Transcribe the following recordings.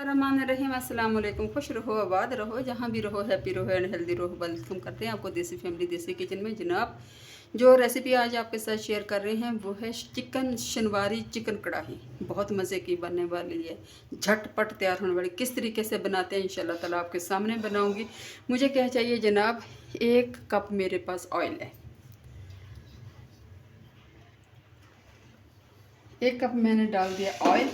बिस्मिल्लाहिर्रहमानिर्रहीम। अस्सलाम वालेकुम। खुश रहो, आबाद रहो, जहाँ भी रहो, हैप्पी रहो एंड हेल्दी रहो। वेलकम करते हैं आपको देसी फैमिली देसी किचन में। जनाब, जो रेसिपी आज आपके साथ शेयर कर रहे हैं वो है चिकन शनवारी चिकन कढ़ाई। बहुत मज़े की बनने वाली है, झटपट तैयार होने वाली। किस तरीके से बनाते हैं इंशाल्लाह ताला आपके सामने बनाऊंगी। मुझे क्या चाहिए जनाब, 1 कप मेरे पास ऑयल है। 1 कप मैंने डाल दिया ऑयल।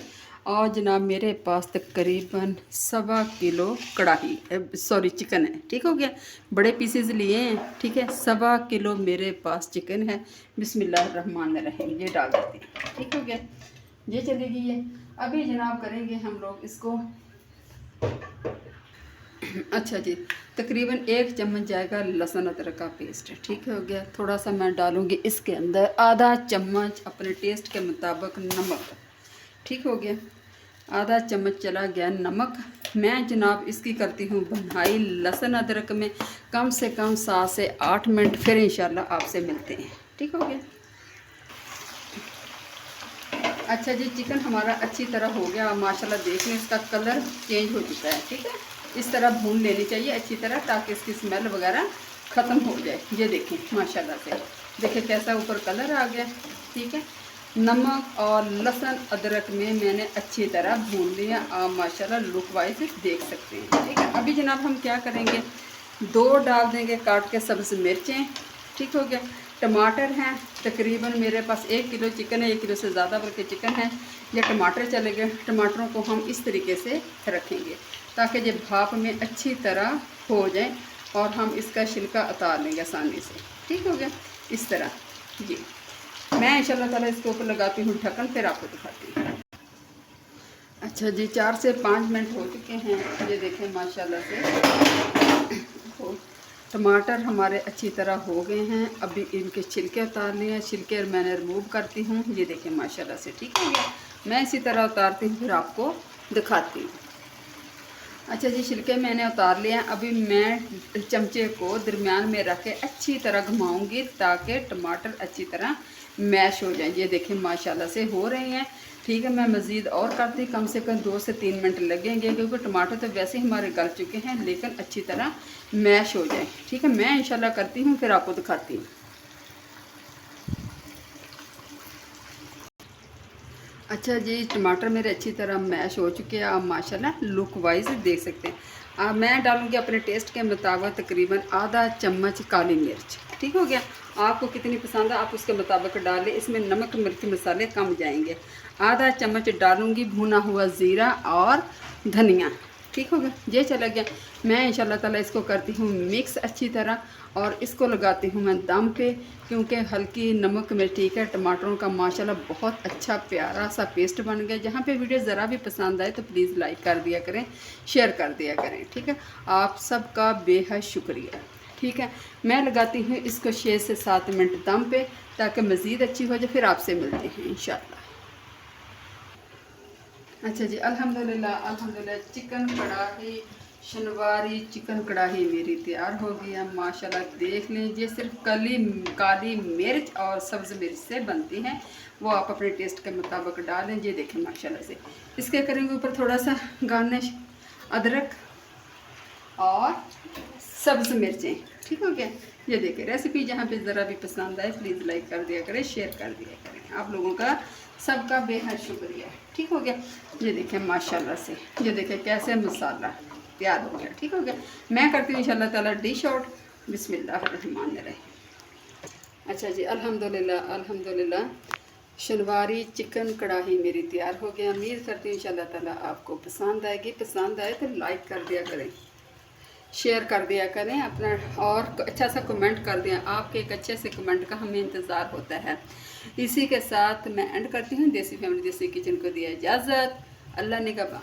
और जनाब मेरे पास तकरीबन 1.25 किलो कढ़ाई सॉरी चिकन है। ठीक हो गया, बड़े पीसेस लिए हैं। ठीक है, 1.25 किलो मेरे पास चिकन है। बिस्मिल्लाहिर्रहमानिर्रहीम, ये डाल देती हूँ। ठीक हो गया, ये चलेगी ये। अभी जनाब करेंगे हम लोग इसको। अच्छा जी, तकरीबन 1 चम्मच जाएगा लहसुन अदरक का पेस्ट। ठीक हो गया, थोड़ा सा मैं डालूँगी इसके अंदर आधा चम्मच अपने टेस्ट के मुताबिक नमक। ठीक हो गया, आधा चम्मच चला गया नमक। मैं जनाब इसकी करती हूँ बनाई लहसुन अदरक में कम से कम 7 से 8 मिनट। फिर इंशाल्लाह आपसे मिलते हैं। ठीक हो गया। अच्छा जी, चिकन हमारा अच्छी तरह हो गया माशाल्लाह। देख लें इसका कलर चेंज हो चुका है। ठीक है, इस तरह भून लेनी चाहिए अच्छी तरह ताकि इसकी स्मेल वगैरह ख़त्म हो जाए। ये देखें माशाल्लाह से, देखें कैसा ऊपर कलर आ गया। ठीक है, नमक और लहसुन अदरक में मैंने अच्छी तरह भून लिया। आप माशाल्लाह लुक वाइज देख सकते हैं। ठीक है, अभी जनाब हम क्या करेंगे, 2 डाल देंगे काट के सब्ज़ मिर्चें। ठीक हो गया, टमाटर हैं तकरीबन मेरे पास 1 किलो चिकन है, 1 किलो से ज़्यादा बल्कि चिकन है। या टमाटर चलेंगे, टमाटरों को हम इस तरीके से रखेंगे ताकि जब भाप में अच्छी तरह हो जाए और हम इसका छिलका उतार लेंगे आसानी से। ठीक हो गया, इस तरह जी। मैं इंशाल्लाह ताला इसके ऊपर लगाती हूँ ढक्कन, फिर आपको दिखाती हूँ। अच्छा जी, 4 से 5 मिनट हो चुके हैं। ये देखें माशाल्लाह से तो टमाटर हमारे अच्छी तरह हो गए हैं। अभी इनके छिलके उतार लिए हैं, छिलके मैंने रिमूव करती हूँ। ये देखें माशाल्लाह से। ठीक है गया, मैं इसी तरह उतारती हूँ फिर आपको दिखाती हूँ। अच्छा जी, छिलके मैंने उतार लिए हैं। अभी मैं चमचे को दरमियान में रख के अच्छी तरह घुमाऊंगी ताकि टमाटर अच्छी तरह मैश हो जाए। ये देखें माशाल्लाह से हो रहे हैं। ठीक है, मैं मज़ीद और करती, कम से कम 2 से 3 मिनट लगेंगे क्योंकि टमाटर तो वैसे ही हमारे गल चुके हैं, लेकिन अच्छी तरह मैश हो जाए। ठीक है, मैं इंशाल्लाह करती हूँ फिर आपको दिखाती हूँ। अच्छा जी, टमाटर मेरे अच्छी तरह मैश हो चुके हैं। आप माशाल्लाह लुक वाइज देख सकते हैं। मैं डालूँगी अपने टेस्ट के मुताबिक तकरीबन आधा चम्मच काली मिर्च। ठीक हो गया, आपको कितनी पसंद है आप उसके मुताबिक डालें। इसमें नमक मिर्च मसाले कम जाएंगे। आधा चम्मच डालूँगी भुना हुआ ज़ीरा और धनिया। ठीक हो गया, ये चला गया। मैं इंशाल्लाह ताला इसको करती हूँ मिक्स अच्छी तरह और इसको लगाती हूँ मैं दम पे क्योंकि हल्की नमक में। ठीक है, टमाटरों का माशाल्लाह बहुत अच्छा प्यारा सा पेस्ट बन गया। जहाँ पे वीडियो ज़रा भी पसंद आए तो प्लीज़ लाइक कर दिया करें, शेयर कर दिया करें। ठीक है, आप सबका बेहद शुक्रिया। ठीक है, मैं लगाती हूँ इसको 6 से 7 मिनट दम पे ताकि मज़ीद अच्छी हो जाए। फिर आपसे मिलते हैं इंशाल्लाह। अच्छा जी, अल्हम्दुलिल्लाह अल्हम्दुलिल्लाह चिकन कढ़ाई शनवारी चिकन कढ़ाई मेरी तैयार हो गई है माशाल्लाह। देख लें, ये सिर्फ काली मिर्च और सब्ज़ मिर्च से बनती हैं। वो आप अपने टेस्ट के मुताबिक डालें। ये देखें माशाल्लाह से। इसके करेंगे ऊपर थोड़ा सा गार्निश अदरक और सब्ज़ मिर्चें। ठीक हो गया, ये देखें रेसिपी जहाँ पे ज़रा भी पसंद आए प्लीज़ लाइक कर दिया करें, शेयर कर दिया करें। आप लोगों का सबका बेहद शुक्रिया। ठीक हो गया, ये देखें माशाल्लाह से। ये देखें कैसे मसाला तैयार हो गया। ठीक हो गया, मैं करती हूँ इंशाल्लाह ताला डिश आउट। बिस्मिल्लाहिर्रहमानिर्रहीम। अच्छा जी, अल्हम्दुलिल्लाह अल्हम्दुलिल्लाह शनवारी चिकन कढ़ाई मेरी तैयार हो गया। उम्मीद करती हूँ इंशाल्लाह ताला आपको पसंद आएगी। पसंद आए तो लाइक कर दिया करें, शेयर कर दिया करें अपना, और अच्छा सा कमेंट कर दें। आपके एक अच्छे से कमेंट का हमें इंतज़ार होता है। इसी के साथ मैं एंड करती हूँ। देसी फैमिली देसी किचन को दिया इजाज़त। अल्लाह निगहबान।